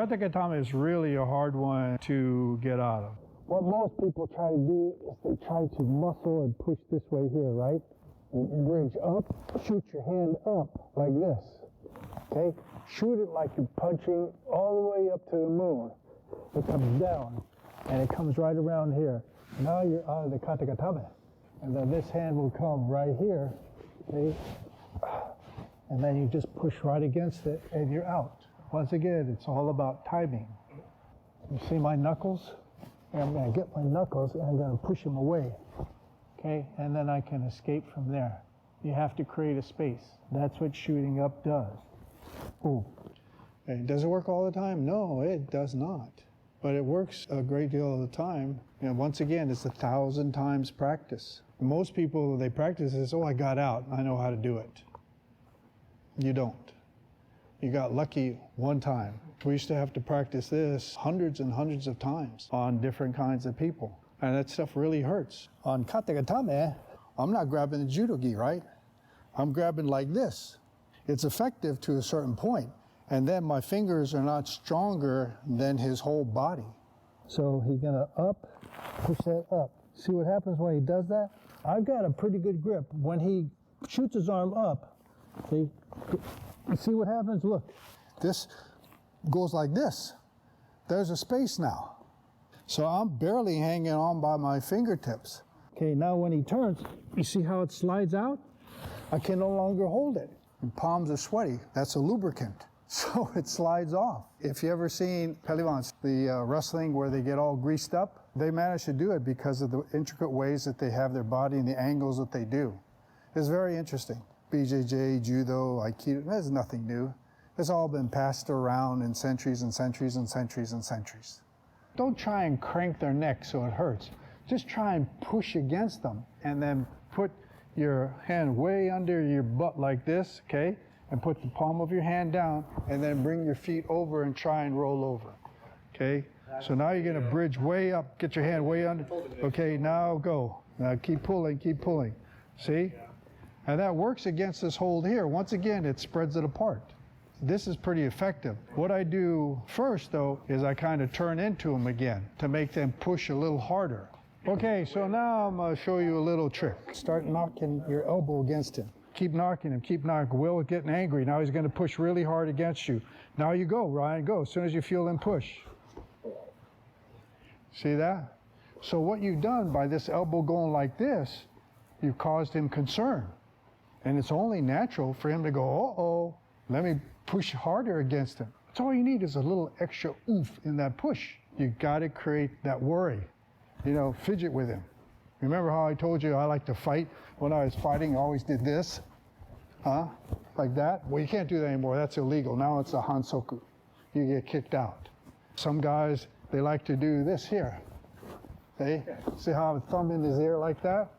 Kata-Gatame is really a hard one to get out of. What most people try to do is they try to muscle and push this way here, right? And bridge up, shoot your hand up like this, okay? Shoot it like you're punching all the way up to the moon. It comes down, and it comes right around here. Now you're out of the Kata-Gatame. And then this hand will come right here, okay? And then you just push right against it, and you're out. Once again, it's all about timing. You see my knuckles? I'm going to get my knuckles, and I'm going to push them away, okay? And then I can escape from there. You have to create a space. That's what shooting up does. Boom. Hey, does it work all the time? No, it does not. But it works a great deal of the time. And once again, it's 1,000 times practice. Most people, they practice this, oh, I got out, I know how to do it. You don't. You got lucky one time. We used to have to practice this hundreds and hundreds of times on different kinds of people. And that stuff really hurts. On Kata-Gatame, I'm not grabbing the judo gi, right? I'm grabbing like this. It's effective to a certain point. And then my fingers are not stronger than his whole body. So he's going to up, push that up. See what happens when he does that? I've got a pretty good grip. When he shoots his arm up, see what happens? Look, this goes like this. There's a space now. So I'm barely hanging on by my fingertips. Okay, now when he turns, you see how it slides out? I can no longer hold it. My palms are sweaty. That's a lubricant. So it slides off. If you ever seen Pelivanns, the wrestling where they get all greased up, they manage to do it because of the intricate ways that they have their body and the angles that they do. It's very interesting. BJJ, judo, aikido, there's nothing new. It's all been passed around in centuries and centuries and centuries and centuries. Don't try and crank their neck so it hurts. Just try and push against them and then put your hand way under your butt like this, okay? And put the palm of your hand down and then bring your feet over and try and roll over, okay? So now you're gonna bridge way up, get your hand way under. Okay, now go. Now keep pulling, keep pulling. See? And that works against this hold here. Once again, it spreads it apart. This is pretty effective. What I do first, though, is I kind of turn into them again to make them push a little harder. Okay, so now I'm going to show you a little trick. Start knocking your elbow against him. Keep knocking him, keep knocking. Will getting angry. Now he's going to push really hard against you. Now you go, Ryan, go. As soon as you feel him push. See that? So what you've done by this elbow going like this, you've caused him concern. And it's only natural for him to go, uh-oh, let me push harder against him. That's all you need is a little extra oomph in that push. You got to create that worry. You know, fidget with him. Remember how I told you I like to fight? When I was fighting, I always did this. Huh? Like that? Well, you can't do that anymore. That's illegal. Now it's a hansoku. You get kicked out. Some guys, they like to do this here. Hey? See how I have a thumb in his ear like that?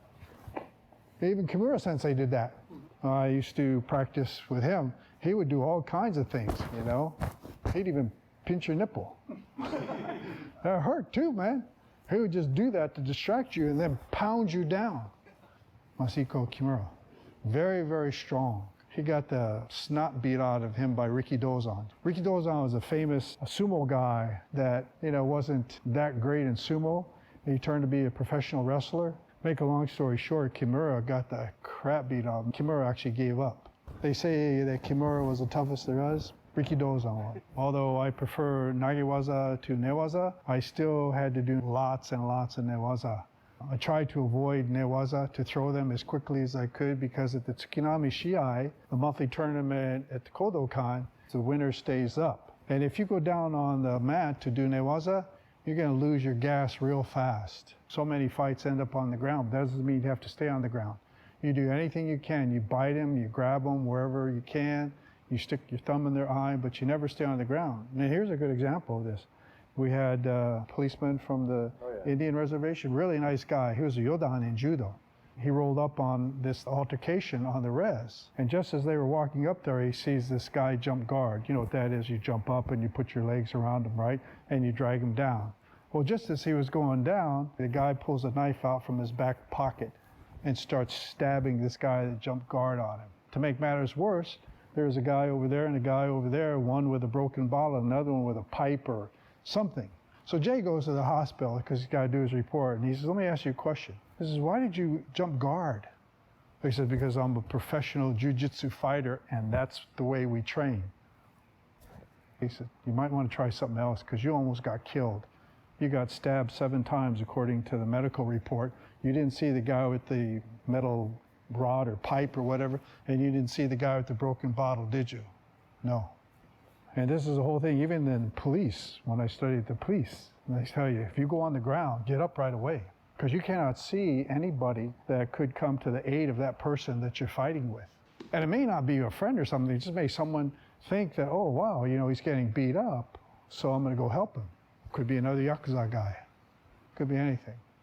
Even Kimura sensei did that. I used to practice with him. He would do all kinds of things, you know. He'd even pinch your nipple. That hurt too, man. He would just do that to distract you and then pound you down. Masiko Kimura, very, very strong. He got the snot beat out of him by Rikidozan. Rikidozan was a famous sumo guy that, you know, wasn't that great in sumo. He turned to be a professional wrestler. Make a long story short, Kimura got the crap beat out of him. Kimura actually gave up. They say that Kimura was the toughest there was. Rikidozan was. Although I prefer nage-waza to ne-waza, I still had to do lots and lots of ne-waza. I tried to avoid ne-waza, to throw them as quickly as I could, because at the Tsukinami Shiai, the monthly tournament at the Kodokan, the winner stays up. And if you go down on the mat to do ne-waza, you're going to lose your gas real fast. So many fights end up on the ground. That doesn't mean you have to stay on the ground. You do anything you can. You bite them, you grab them wherever you can. You stick your thumb in their eye, but you never stay on the ground. And here's a good example of this. We had a policeman from the Indian reservation, really nice guy. He was a yodan in judo. He rolled up on this altercation on the res. And just as they were walking up there, he sees this guy jump guard. You know what that is? You jump up and you put your legs around him, right? And you drag him down. Well, just as he was going down, the guy pulls a knife out from his back pocket and starts stabbing this guy that jumped guard on him. To make matters worse, there's a guy over there and a guy over there, one with a broken bottle, another one with a pipe or something. So Jay goes to the hospital because he's got to do his report, and he says, let me ask you a question. He says, why did you jump guard? He said, because I'm a professional jiu-jitsu fighter, and that's the way we train. He said, you might want to try something else because you almost got killed. You got stabbed 7 times according to the medical report. You didn't see the guy with the metal rod or pipe or whatever, and you didn't see the guy with the broken bottle, did you? No. And this is the whole thing, even in police, when I studied the police, they tell you, if you go on the ground, get up right away, because you cannot see anybody that could come to the aid of that person that you're fighting with. And it may not be your friend or something, it just may someone think that, oh, wow, you know, he's getting beat up, so I'm going to go help him. Could be another Yakuza guy. Could be anything.